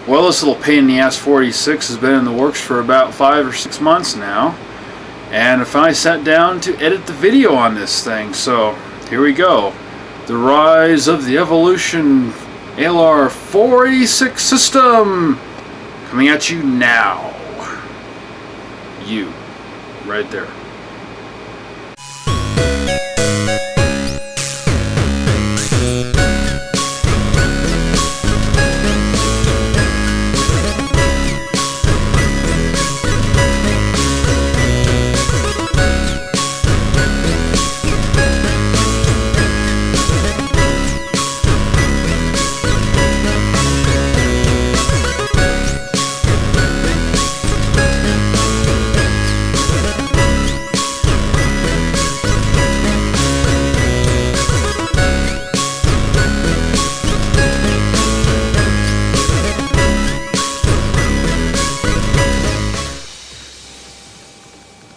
Well, this little pain in the ass 486 has been in the works for about 5 or 6 months now, and I finally sat down to edit the video on this thing. So here we go. The rise of the Evolution ALR 486 system, coming at you now. You, right there.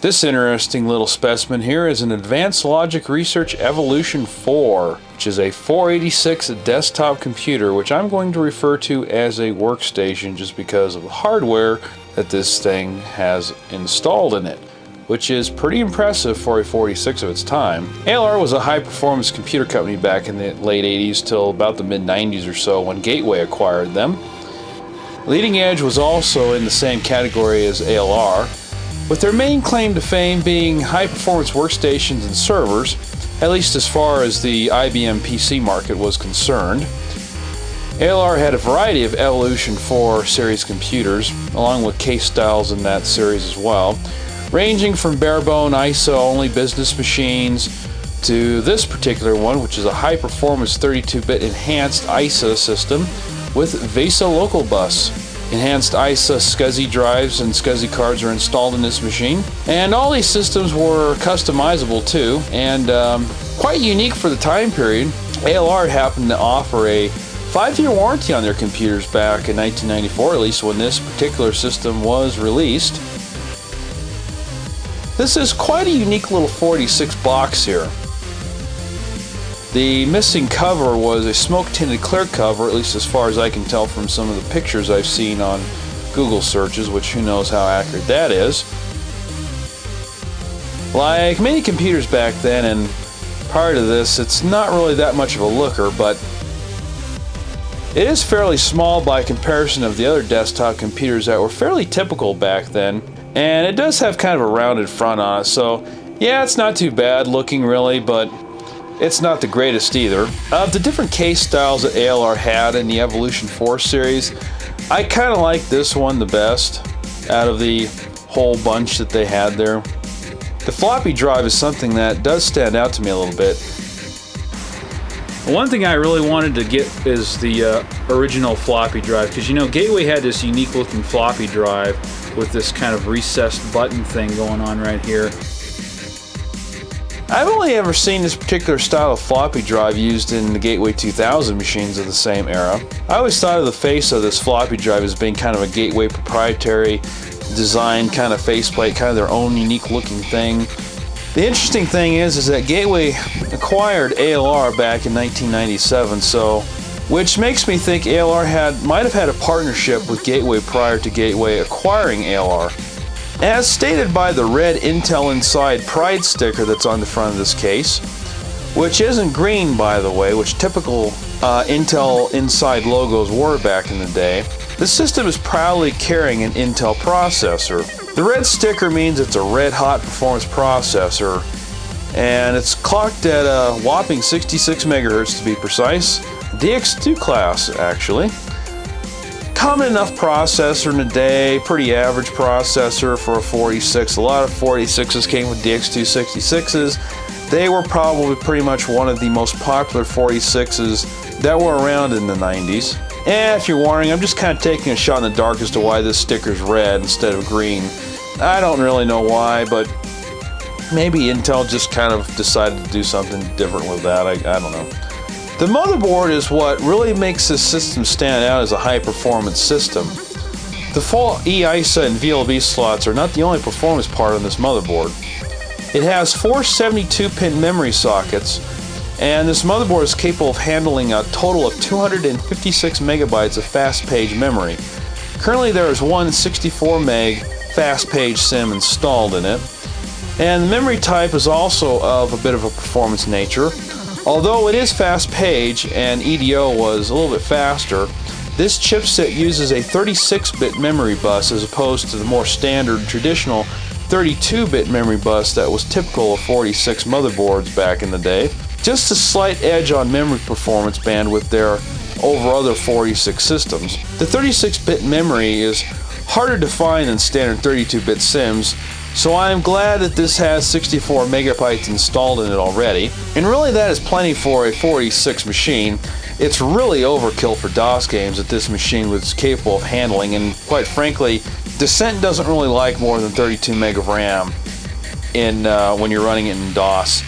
This interesting little specimen here is an Advanced Logic Research Evolution IV, which is a 486 desktop computer, which I'm going to refer to as a workstation just because of the hardware that this thing has installed in it, which is pretty impressive for a 486 of its time. ALR was a high-performance computer company back in the late 80s till about the mid-90s or so when Gateway acquired them. Leading Edge was also in the same category as ALR, with their main claim to fame being high-performance workstations and servers, at least as far as the IBM PC market was concerned. ALR had a variety of Evolution IV series computers, along with case styles in that series as well, ranging from bare-bone EISA-only business machines to this particular one, which is a high-performance 32-bit enhanced EISA system with VESA local bus. Enhanced EISA SCSI drives and SCSI cards are installed in this machine. And all these systems were customizable too, and quite unique for the time period. ALR happened to offer a 5-year warranty on their computers back in 1994, at least when this particular system was released. This is quite a unique little 486 box here. The missing cover was a smoke-tinted clear cover, at least as far as I can tell from some of the pictures I've seen on Google searches, which who knows how accurate that is. Like many computers back then and prior to this, it's not really that much of a looker, but it is fairly small by comparison of the other desktop computers that were fairly typical back then, and it does have kind of a rounded front on it, so yeah, it's not too bad looking really, but it's not the greatest either. Of the different case styles that ALR had in the Evolution IV series, I kind of like this one the best out of the whole bunch that they had there. The floppy drive is something that does stand out to me a little bit. One thing I really wanted to get is the original floppy drive, because you know Gateway had this unique looking floppy drive with this kind of recessed button thing going on right here. I've only ever seen this particular style of floppy drive used in the Gateway 2000 machines of the same era. I always thought of the face of this floppy drive as being kind of a Gateway proprietary design kind of faceplate, kind of their own unique looking thing. The interesting thing is that Gateway acquired ALR back in 1997, which makes me think ALR might have had a partnership with Gateway prior to Gateway acquiring ALR. As stated by the red Intel Inside Pride sticker that's on the front of this case, which isn't green by the way, which typical Intel Inside logos were back in the day, this system is proudly carrying an Intel processor. The red sticker means it's a red hot performance processor, and it's clocked at a whopping 66 megahertz to be precise, DX2 class actually. Common enough processor in a day, pretty average processor for a 486. A lot of 486s came with DX2 66s. They were probably pretty much one of the most popular 486s that were around in the 90s. And if you're wondering, I'm just kind of taking a shot in the dark as to why this sticker's red instead of green. I don't really know why, but maybe Intel just kind of decided to do something different with that. I don't know. The motherboard is what really makes this system stand out as a high-performance system. The full EISA and VLB slots are not the only performance part on this motherboard. It has 4 72-pin memory sockets, and this motherboard is capable of handling a total of 256 megabytes of fast page memory, Currently there is one 64 meg fast page sim installed in it, and the memory type is also of a bit of a performance nature. Although it is fast page and EDO was a little bit faster, this chipset uses a 36-bit memory bus as opposed to the more standard traditional 32-bit memory bus that was typical of 46 motherboards back in the day. Just a slight edge on memory performance bandwidth there over other 46 systems. The 36-bit memory is harder to find than standard 32-bit sims, so I am glad that this has 64 megabytes installed in it already. And really that is plenty for a 46 machine. It's really overkill for DOS games that this machine was capable of handling, and quite frankly, Descent doesn't really like more than 32 meg of RAM when you're running it in DOS.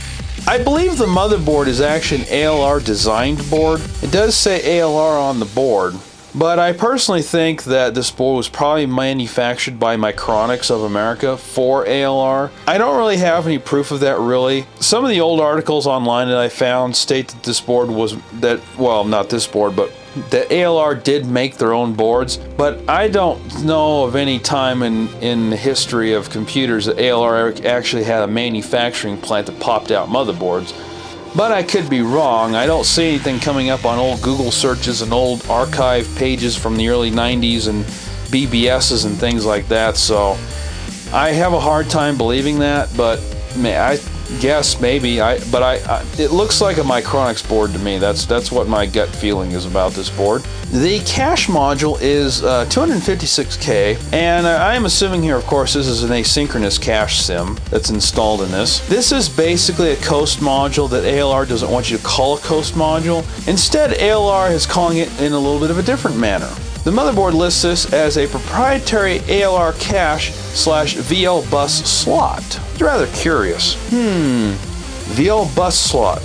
I believe the motherboard is actually an ALR designed board. It does say ALR on the board, but I personally think that this board was probably manufactured by Micronics of America for ALR. I don't really have any proof of that really. Some of the old articles online that I found state that this board was, well, not this board, but that ALR did make their own boards, but I don't know of any time in the history of computers that ALR actually had a manufacturing plant that popped out motherboards. But I could be wrong. I don't see anything coming up on old Google searches and old archive pages from the early 90s and BBSs and things like that, so I have a hard time believing that, but I guess maybe. It looks like a Micronics board to me. That's what my gut feeling is about this board. The cache module is 256K, and I am assuming here, of course, this is an asynchronous cache sim that's installed in this. This is basically a coast module that ALR doesn't want you to call a coast module. Instead, ALR is calling it in a little bit of a different manner. The motherboard lists this as a proprietary ALR cache / VL bus slot. It's rather curious. VL bus slot.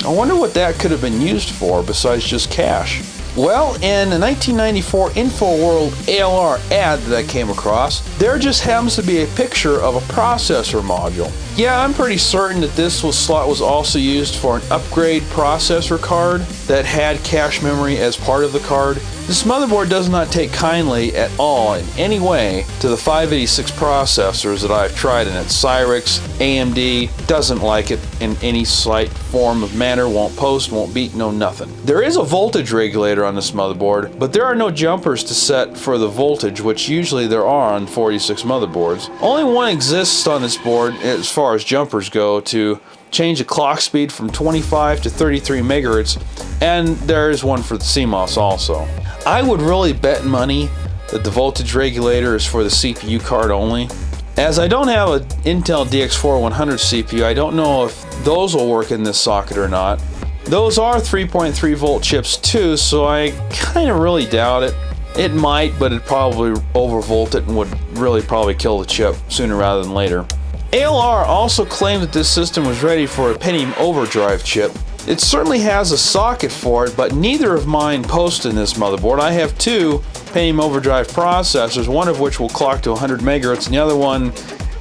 I wonder what that could have been used for besides just cache. Well, in a 1994 InfoWorld ALR ad that I came across, there just happens to be a picture of a processor module. Yeah, I'm pretty certain that this slot was also used for an upgrade processor card that had cache memory as part of the card. This motherboard does not take kindly at all in any way to the 586 processors that I've tried in it. Cyrix, AMD, doesn't like it in any slight form of manner, won't post, won't beat, no nothing. There is a voltage regulator on this motherboard, but there are no jumpers to set for the voltage, which usually there are on 46 motherboards. Only one exists on this board as far as jumpers go to change the clock speed from 25 to 33 megahertz, and there is one for the CMOS also. I would really bet money that the voltage regulator is for the CPU card only. As I don't have an Intel DX2 100 CPU, I don't know if those will work in this socket or not. Those are 3.3 volt chips too, so I kind of really doubt it. It might, but it'd probably overvolt it and would really probably kill the chip sooner rather than later. ALR also claimed that this system was ready for a Pentium Overdrive chip. It certainly has a socket for it, but neither of mine post in this motherboard. I have two Pentium Overdrive processors, one of which will clock to 100 megahertz, and the other one,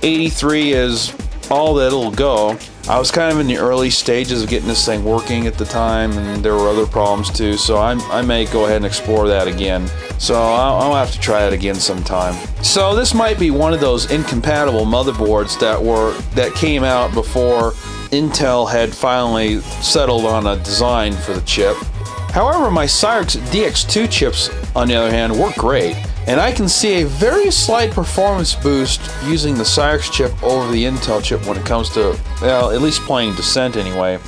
83, is all that it'll go. I was kind of in the early stages of getting this thing working at the time, and there were other problems too, so I may go ahead and explore that again. So I'll have to try it again sometime. So this might be one of those incompatible motherboards that came out before Intel had finally settled on a design for the chip. However, my Cyrix DX2 chips, on the other hand, work great, and I can see a very slight performance boost using the Cyrix chip over the Intel chip when it comes to, well, at least playing Descent anyway.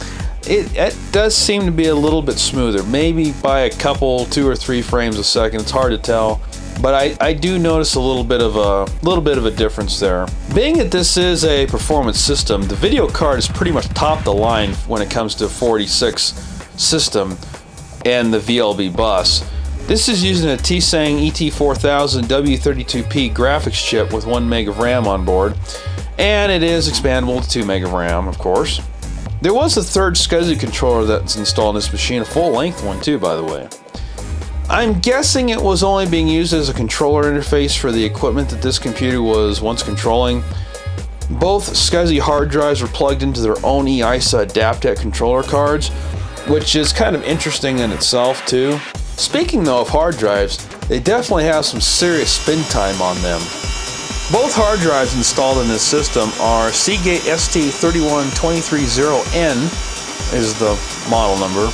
It does seem to be a little bit smoother, maybe by a couple, 2 or 3 frames a second. It's hard to tell, but I do notice a little bit of a difference there. Being that this is a performance system, the video card is pretty much top the line when it comes to 46 system and the VLB bus. This is using a Tsang ET4000 W32P graphics chip with 1 meg of RAM on board, and it is expandable to 2 meg of RAM, of course. There was a third SCSI controller that's installed in this machine, a full-length one too, by the way. I'm guessing it was only being used as a controller interface for the equipment that this computer was once controlling. Both SCSI hard drives were plugged into their own EISA Adaptec controller cards, which is kind of interesting in itself too. Speaking though of hard drives, they definitely have some serious spin time on them. Both hard drives installed in this system are Seagate ST31230N is the model number.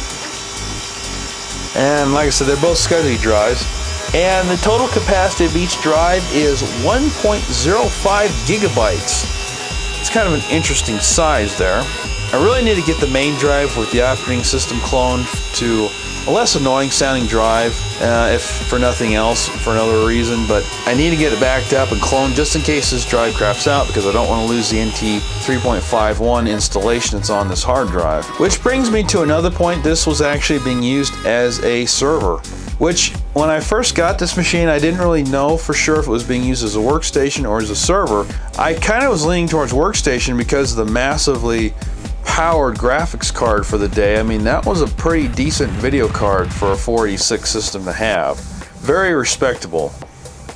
And like I said, they're both SCSI drives. And the total capacity of each drive is 1.05 gigabytes. It's kind of an interesting size there. I really need to get the main drive with the operating system cloned to a less annoying sounding drive, if for nothing else, for another reason, but I need to get it backed up and cloned just in case this drive craps out, because I don't want to lose the NT 3.51 installation that's on this hard drive. Which brings me to another point. This was actually being used as a server, which when I first got this machine, I didn't really know for sure if it was being used as a workstation or as a server. I kind of was leaning towards workstation because of the massively powered graphics card for the day. I mean, that was a pretty decent video card for a 486 system to have. Very respectable.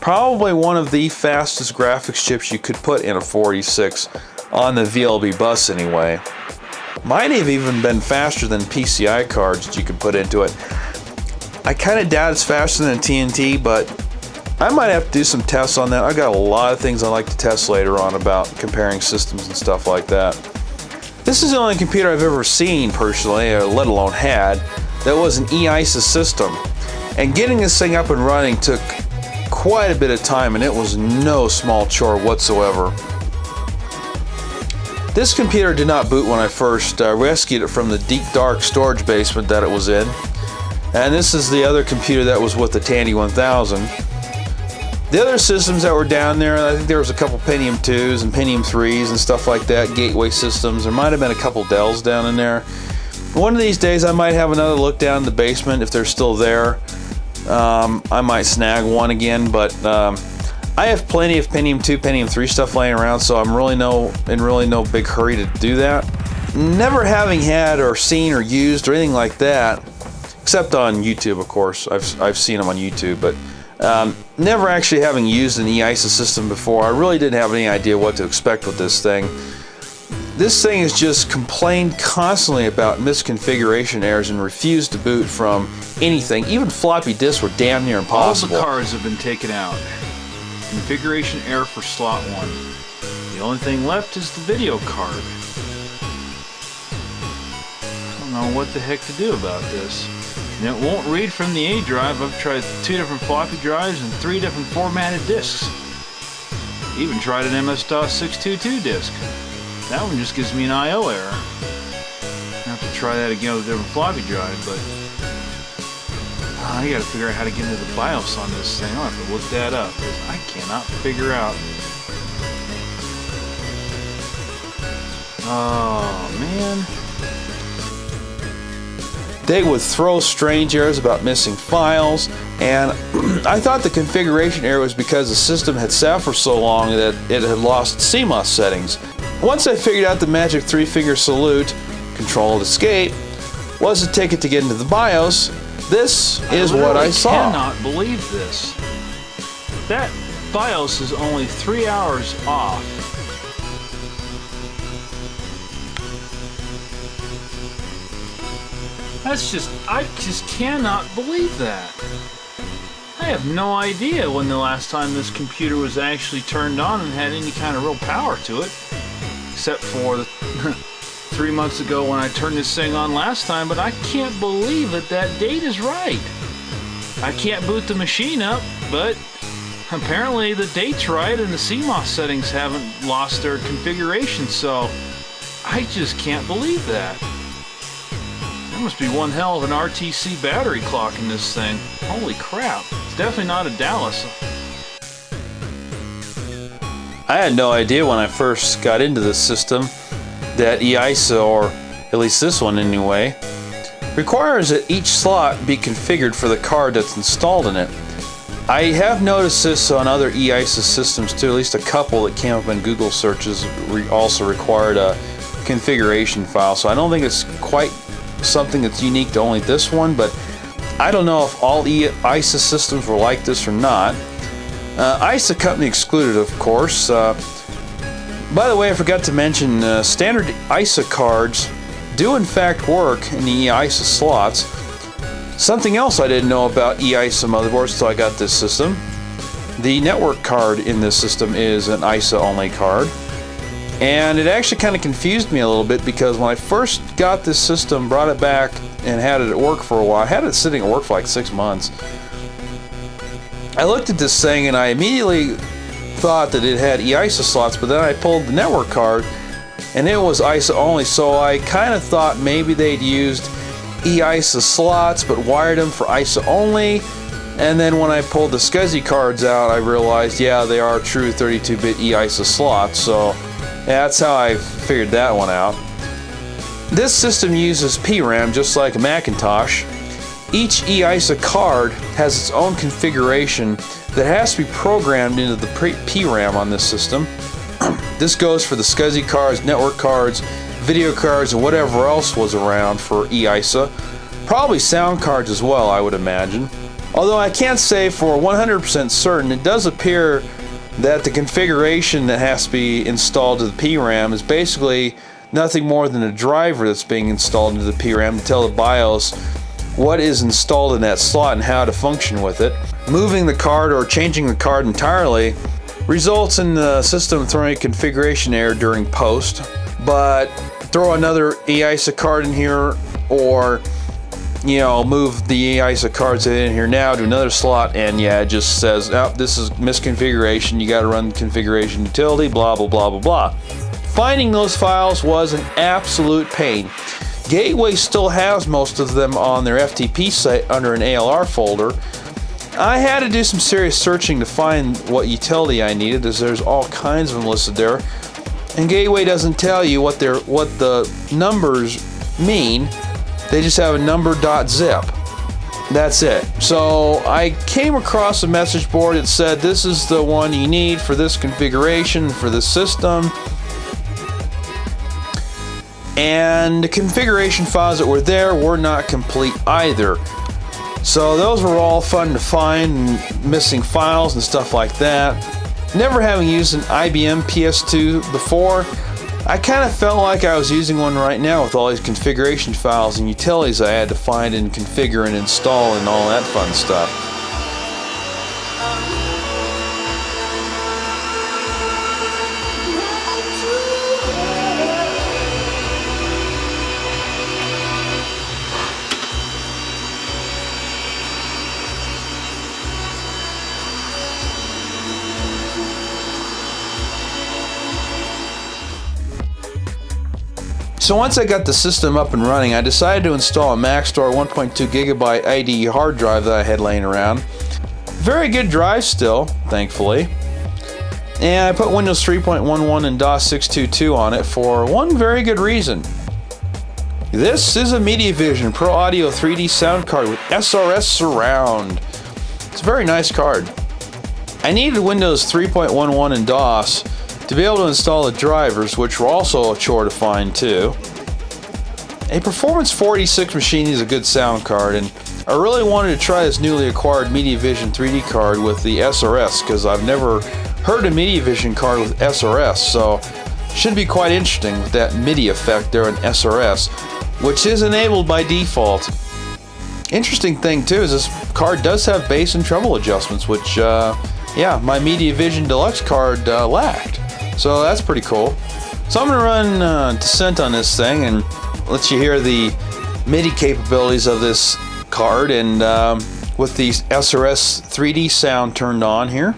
Probably one of the fastest graphics chips you could put in a 486 on the VLB bus anyway. Might have even been faster than PCI cards that you could put into it. I kind of doubt it's faster than a TNT, but I might have to do some tests on that. I got a lot of things I'd like to test later on about comparing systems and stuff like that. This is the only computer I've ever seen personally, or let alone had, that was an EISA system. And getting this thing up and running took quite a bit of time, and it was no small chore whatsoever. This computer did not boot when I first rescued it from the deep dark storage basement that it was in. And this is the other computer that was with the Tandy 1000. The other systems that were down there, I think there was a couple Pentium 2s and Pentium 3s and stuff like that, gateway systems. There might have been a couple Dells down in there. One of these days I might have another look down in the basement if they're still there. I might snag one again, but I have plenty of Pentium 2, Pentium 3 stuff laying around, so I'm really in no big hurry to do that. Never having had or seen or used or anything like that, except on YouTube, of course. I've seen them on YouTube, but never actually having used an EISA system before, I really didn't have any idea what to expect with this thing. This thing has just complained constantly about misconfiguration errors and refused to boot from anything. Even floppy disks were damn near impossible. All the cards have been taken out. Configuration error for slot 1. The only thing left is the video card. I don't know what the heck to do about this. And it won't read from the A drive. I've tried 2 different floppy drives and 3 different formatted disks. Even tried an MS-DOS 622 disk. That one just gives me an I/O error. I have to try that again with a different floppy drive, but I gotta figure out how to get into the BIOS on this thing. I'll have to look that up, because I cannot figure out. Oh, man. They would throw strange errors about missing files, and I thought the configuration error was because the system had sat for so long that it had lost CMOS settings. Once I figured out the magic 3-finger salute, Control-Escape, was the ticket to get into the BIOS, this is what I saw. I cannot believe this. That BIOS is only 3 hours off. I just cannot believe that. I have no idea when the last time this computer was actually turned on and had any kind of real power to it. Except for 3 months ago when I turned this thing on last time, but I can't believe that that date is right. I can't boot the machine up, but apparently the date's right and the CMOS settings haven't lost their configuration, so I just can't believe that. There must be one hell of an RTC battery clock in this thing. Holy crap. It's definitely not a Dallas. I had no idea when I first got into this system that EISA, or at least this one anyway, requires that each slot be configured for the card that's installed in it. I have noticed this on other EISA systems too, at least a couple that came up in Google searches also required a configuration file, so I don't think it's quite something that's unique to only this one, but I don't know if all EISA systems were like this or not. EISA company excluded, of course. By the way, I forgot to mention, standard EISA cards do in fact work in the EISA slots. Something else I didn't know about EISA motherboards until I got this system. The network card in this system is an EISA only card. And it actually kind of confused me a little bit because when I first got this system, brought it back and had it at work for a while, I had it sitting at work for like 6 months. I looked at this thing and I immediately thought that it had EISA slots, but then I pulled the network card and it was EISA only, so I kind of thought maybe they'd used EISA slots but wired them for EISA only. And then when I pulled the SCSI cards out, I realized, yeah, they are true 32-bit EISA slots, so yeah, that's how I figured that one out. This system uses PRAM just like a Macintosh. Each EISA card has its own configuration that has to be programmed into the PRAM on this system. This goes for the SCSI cards, network cards, video cards, and whatever else was around for EISA. Probably sound cards as well, I would imagine. Although I can't say for 100% certain, it does appear that the configuration that has to be installed to the PRAM is basically nothing more than a driver that's being installed into the PRAM to tell the BIOS what is installed in that slot and how to function with it. Moving the card or changing the card entirely results in the system throwing a configuration error during post, but throw another EISA card in here, or move the EISA cards in here now to another slot, and yeah, it just says, oh, this is misconfiguration, you got to run the configuration utility, blah blah blah blah blah. Finding those files was an absolute pain. Gateway still has most of them on their FTP site under an ALR folder. I had to do some serious searching to find what utility I needed, as there's all kinds of them listed there, and Gateway doesn't tell you what the numbers mean. They just have a number.zip. That's it. So I came across a message board that said this is the one you need for this configuration for this system. And the configuration files that were there were not complete either. So those were all fun to find, and missing files and stuff like that. Never having used an IBM PS2 before, I kind of felt like I was using one right now with all these configuration files and utilities I had to find and configure and install and all that fun stuff. So once I got the system up and running, I decided to install a Maxtor 1.2 gigabyte Ide Hard Drive that I had laying around. Very good drive still, thankfully. And I put Windows 3.11 and DOS 622 on it for one very good reason. This is a MediaVision Pro Audio 3D sound card with SRS surround. It's a very nice card. I needed Windows 3.11 and DOS to be able to install the drivers, which were also a chore to find too. A Performance 486 machine is a good sound card, and I really wanted to try this newly acquired MediaVision 3D card with the SRS, because I've never heard a MediaVision card with SRS, so should be quite interesting with that MIDI effect there in SRS, which is enabled by default. Interesting thing too is this card does have bass and treble adjustments, which yeah, my MediaVision Deluxe card lacked. So that's pretty cool. So I'm going to run Descent on this thing and let you hear the MIDI capabilities of this card, and with the SRS 3D sound turned on here.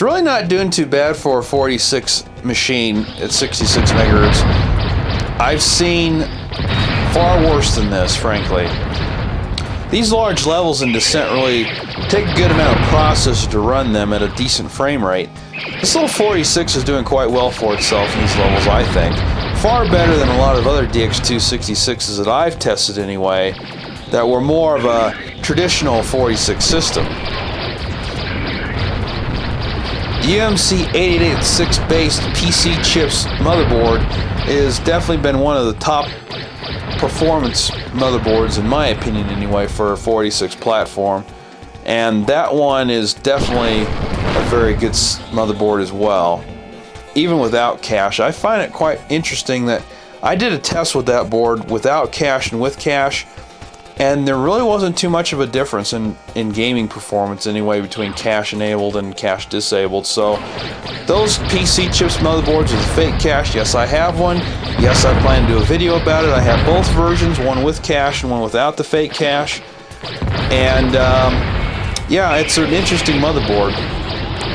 really not doing too bad for a 46 machine at 66 megahertz. I've seen far worse than this, frankly. These large levels in Descent really take a good amount of processor to run them at a decent frame rate. This little 46 is doing quite well for itself in these levels, I think. Far better than a lot of other DX2 66s that I've tested anyway, that were more of a traditional 46 system. The UMC 8886 based PC chips motherboard has definitely been one of the top performance motherboards, in my opinion anyway, for a 46 platform, and that one is definitely a very good motherboard as well, even without cache. I find it quite interesting that I did a test with that board without cache and with cache, and there really wasn't too much of a difference in gaming performance anyway between cache enabled and cache disabled. So those PC chips motherboards with a fake cache, yes, I have one. Yes, I plan to do a video about it. I have both versions, one with cache and one without the fake cache. And yeah, it's an interesting motherboard.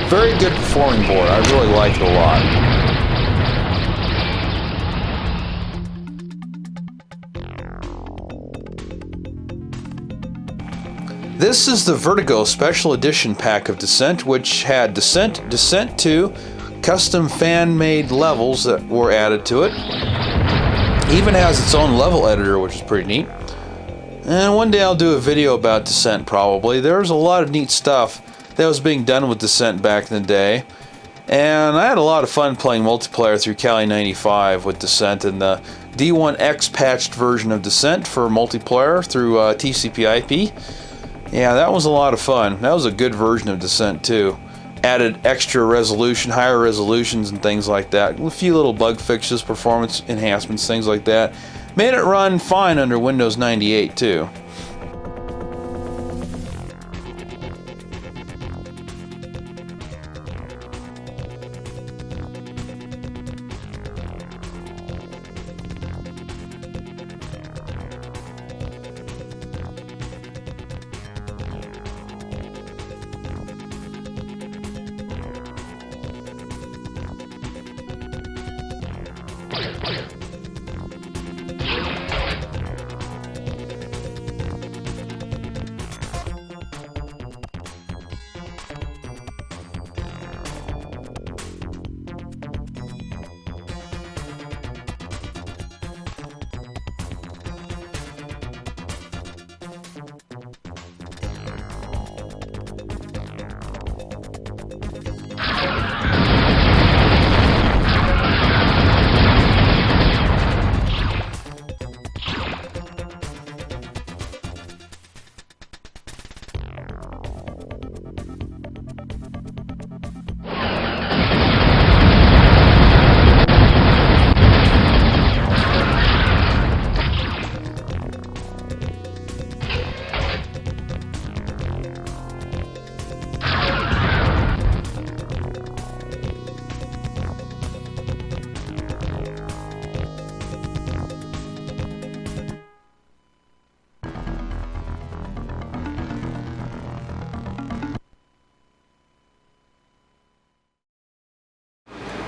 Very good performing board. I really like it a lot. This is the Vertigo Special Edition pack of Descent, which had Descent, Descent 2, custom fan-made levels that were added to it. Even has its own level editor, which is pretty neat. And one day I'll do a video about Descent, probably. There's a lot of neat stuff that was being done with Descent back in the day. And I had a lot of fun playing multiplayer through Kali 95 with Descent and the D1X patched version of Descent for multiplayer through TCP/IP. Yeah, that was a lot of fun. That was a good version of Descent too. Added extra resolution, higher resolutions and things like that. A few little bug fixes, performance enhancements, things like that. Made it run fine under Windows 98 too.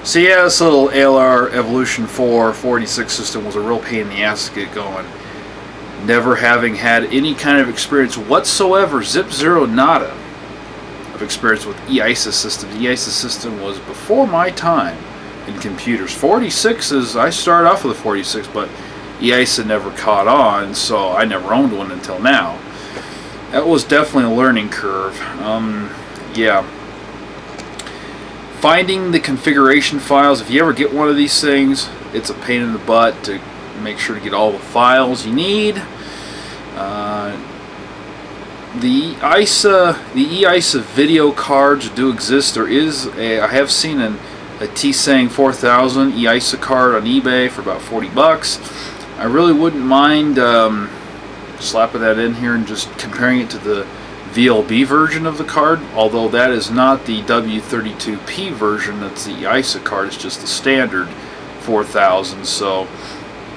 So yeah, this little ALR Evolution IV 46 system was a real pain in the ass to get going. Never having had any kind of experience whatsoever, zip-zero nada, of experience with EISA systems. The EISA system was before my time in computers. 46s, I started off with a 46, but EISA never caught on, so I never owned one until now. That was definitely a learning curve. Yeah. Finding the configuration files, if you ever get one of these things, it's a pain in the butt to make sure to get all the files you need. The EISA video cards do exist. There is I have seen a Tsang 4000 EISA card on eBay for about 40 bucks. I really wouldn't mind slapping that in here and just comparing it to the VLB version of the card, although that is not the W32P version. That's the EISA card. It's just the standard 4000, so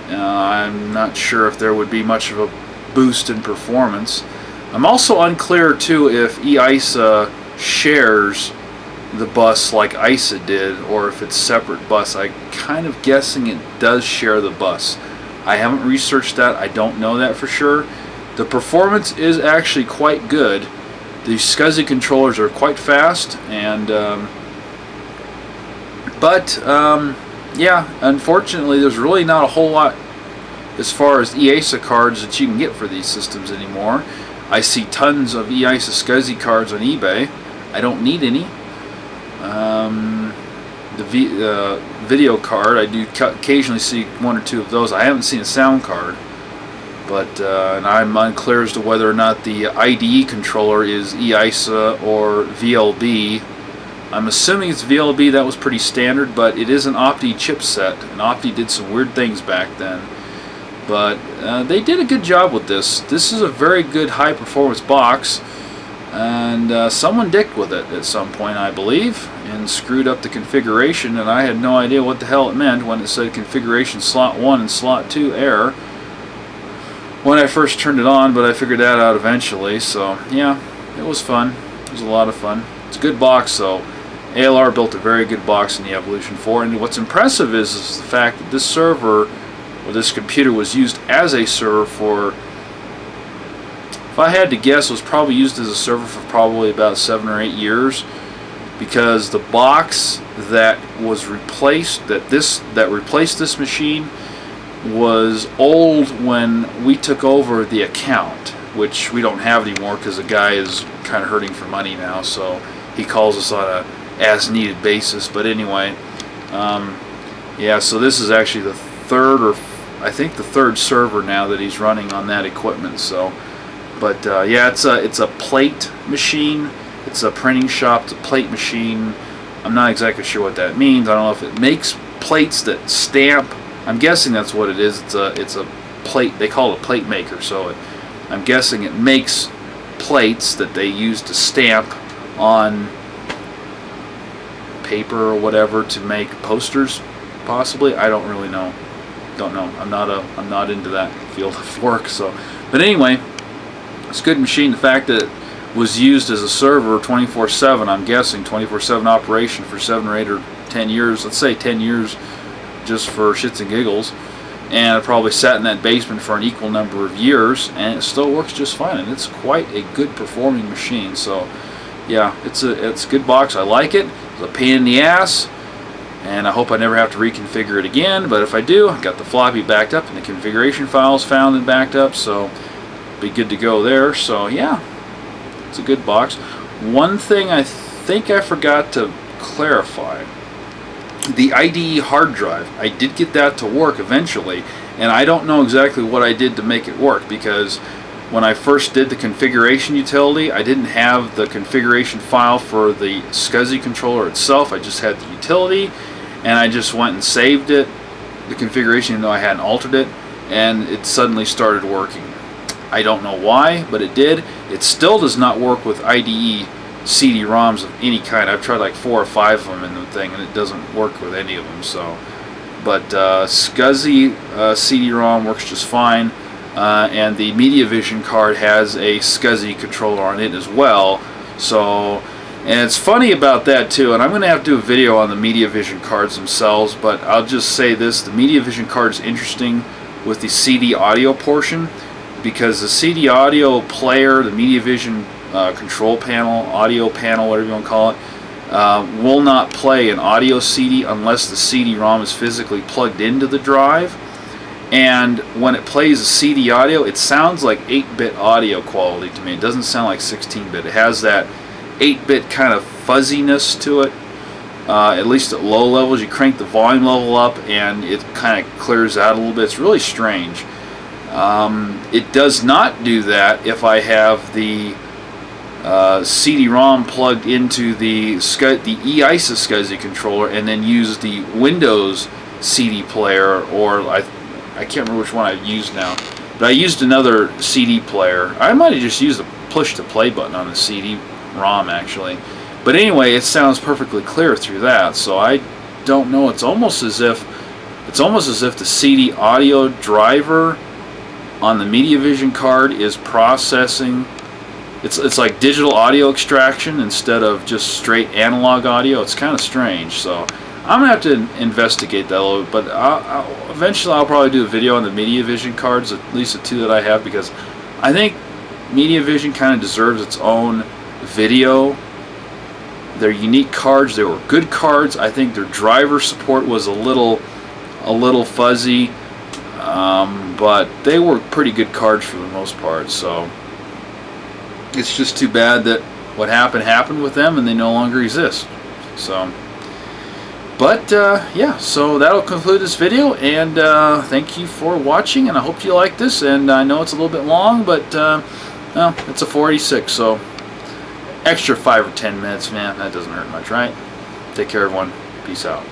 I'm not sure if there would be much of a boost in performance. I'm also unclear too if EISA shares the bus like EISA did, or if it's separate bus. I'm kind of guessing it does share the bus. I haven't researched that. I don't know that for sure. The performance is actually quite good. The SCSI controllers are quite fast, and yeah, unfortunately there's really not a whole lot as far as EISA cards that you can get for these systems anymore. I see tons of EISA SCSI cards on eBay. I don't need any. The video card, I do occasionally see one or two of those. I haven't seen a sound card, but and I'm unclear as to whether or not the IDE controller is EISA or VLB. I'm assuming it's VLB. That was pretty standard, but it is an Opti chipset, and Opti did some weird things back then. But they did a good job with this. This is a very good high-performance box, and someone dicked with it at some point, I believe, and screwed up the configuration, and I had no idea what the hell it meant when it said configuration slot 1 and slot 2 error when I first turned it on, but I figured that out eventually. So yeah, it was fun. It was a lot of fun. It's a good box, though. ALR built a very good box in the Evolution 4, and what's impressive is the fact that this server, or this computer, was used as a server for, if I had to guess, it was probably used as a server for probably about 7 or 8 years, because the box that was replaced, that replaced this machine, was old when we took over the account, which we don't have anymore because the guy is kind of hurting for money now, so he calls us on a as-needed basis. But anyway, yeah, so this is actually the third, or I think the third server now that he's running on that equipment. So, but yeah, it's a plate machine. It's a printing shop. It's a plate machine. I'm not exactly sure what that means. I don't know if it makes plates that stamp. I'm guessing that's what it is. It's a plate. They call it a plate maker. So I'm guessing it makes plates that they use to stamp on paper or whatever to make posters, possibly. I don't really know. Don't know. I'm not into that field of work. So, but anyway, it's a good machine. The fact that it was used as a server 24/7, I'm guessing 24/7 operation for 7 or 8 or 10 years. Let's say 10 years, just for shits and giggles. And it probably sat in that basement for an equal number of years, and it still works just fine. And it's quite a good performing machine. So, yeah, it's a good box. I like it. It's a pain in the ass, and I hope I never have to reconfigure it again. But if I do, I've got the floppy backed up and the configuration files found and backed up, so be good to go there. So yeah, it's a good box. One thing I think I forgot to clarify: the Ide Hard Drive. I did get that to work eventually, and I don't know exactly what I did to make it work, because when I first did the configuration utility, I didn't have the configuration file for the SCSI controller itself. I just had the utility, and I just went and saved it, the configuration, even though I hadn't altered it, and it suddenly started working. I don't know why, but it did. It still does not work with IDE CD-ROMs of any kind. I've tried like 4 or 5 of them in the thing, and it doesn't work with any of them. So, but SCSI CD-ROM works just fine. And the MediaVision card has a SCSI controller on it as well. So, and it's funny about that too, and I'm going to have to do a video on the MediaVision cards themselves, but I'll just say this: the MediaVision card is interesting with the CD audio portion, because the CD audio player, the MediaVision control panel, audio panel, whatever you want to call it, will not play an audio CD unless the CD-ROM is physically plugged into the drive. And when it plays a CD audio, it sounds like 8-bit audio quality to me. It doesn't sound like 16-bit. It has that 8-bit kind of fuzziness to it, at least at low levels. You crank the volume level up and it kind of clears out a little bit. It's really strange. It does not do that if I have the CD-ROM plugged into the EISA SCSI controller and then use the Windows CD player, or I can't remember which one I used now, but I used another CD player. I might have just used the push to play button on the CD-ROM actually, but anyway, it sounds perfectly clear through that. So I don't know. It's almost as if the CD audio driver on the MediaVision card is processing it's like digital audio extraction instead of just straight analog audio. It's kind of strange, so I'm gonna have to investigate that a little bit. But eventually I'll probably do a video on the MediaVision cards, at least the two that I have, because I think MediaVision kind of deserves its own video. They're unique cards. They were good cards. I think their driver support was a little fuzzy, but they were pretty good cards for the most part. So it's just too bad that what happened with them, and they no longer exist. So, but yeah, so that'll conclude this video, and thank you for watching, and I hope you like this. And I know it's a little bit long, but well, it's a 486, so extra 5 or 10 minutes, man, that doesn't hurt much, right? Take care, everyone. Peace out.